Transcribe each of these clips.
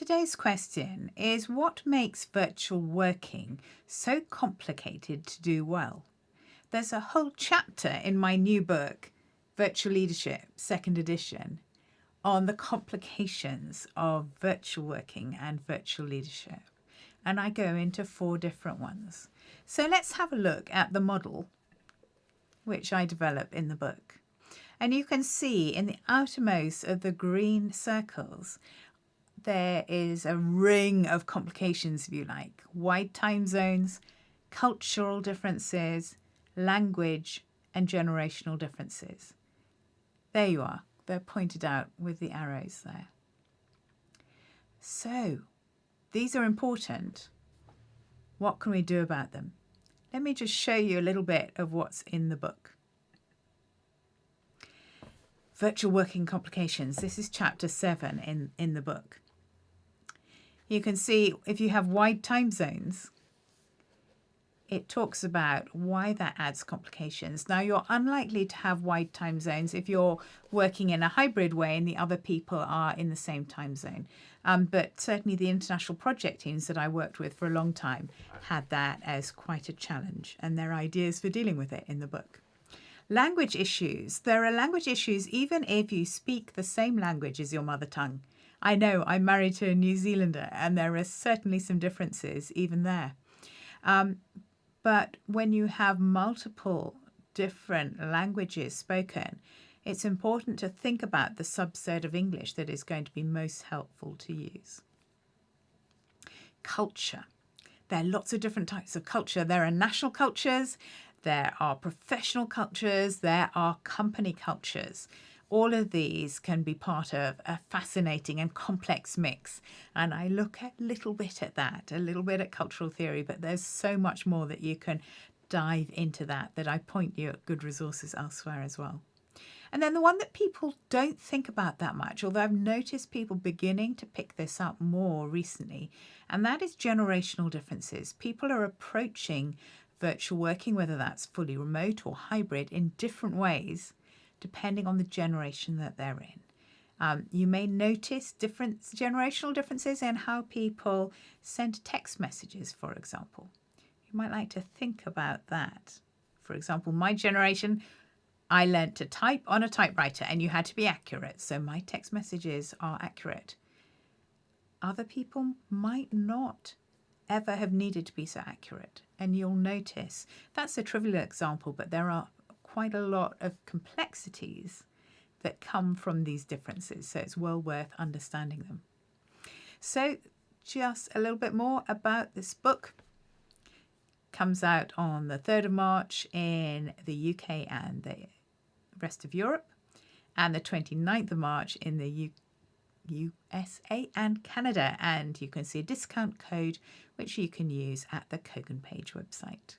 Today's question is, what makes virtual working so complicated to do well? There's a whole chapter in my new book, Virtual Leadership, second edition, on the complications of virtual working and virtual leadership. And I go into 4 different ones. So let's have a look at the model which I develop in the book. And you can see in the outermost of the green circles, there is a ring of complications, if you like. Wide time zones, cultural differences, language, and generational differences. There you are. They're pointed out with the arrows there. So, these are important. What can we do about them? Let me just show you a little bit of what's in the book. Virtual working complications. This is chapter 7 in the book. You can see if you have wide time zones, it talks about why that adds complications. Now, you're unlikely to have wide time zones if you're working in a hybrid way and the other people are in the same time zone. But certainly the international project teams that I worked with for a long time had that as quite a challenge, and there are ideas for dealing with it in the book. Language issues. There are language issues even if you speak the same language as your mother tongue. I know I'm married to a New Zealander and there are certainly some differences even there. But when you have multiple different languages spoken, it's important to think about the subset of English that is going to be most helpful to use. Culture. There are lots of different types of culture. There are national cultures, there are professional cultures, there are company cultures. All of these can be part of a fascinating and complex mix. And I look a little bit at that, a little bit at cultural theory, but there's so much more that you can dive into that I point you at good resources elsewhere as well. And then the one that people don't think about that much, although I've noticed people beginning to pick this up more recently, and that is generational differences. People are approaching virtual working, whether that's fully remote or hybrid, in different ways, depending on the generation that they're in. You may notice different generational differences in how people send text messages, for example. You might like to think about that. For example, my generation, I learnt to type on a typewriter and you had to be accurate, so my text messages are accurate. Other people might not ever have needed to be so accurate, and you'll notice that's a trivial example, but there are quite a lot of complexities that come from these differences, so it's well worth understanding them. So just a little bit more about this book. Comes out on the 3rd of March in the UK and the rest of Europe, and the 29th of March in the USA and Canada, and you can see a discount code which you can use at the Kogan Page website.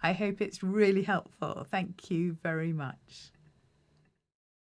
I hope it's really helpful. Thank you very much.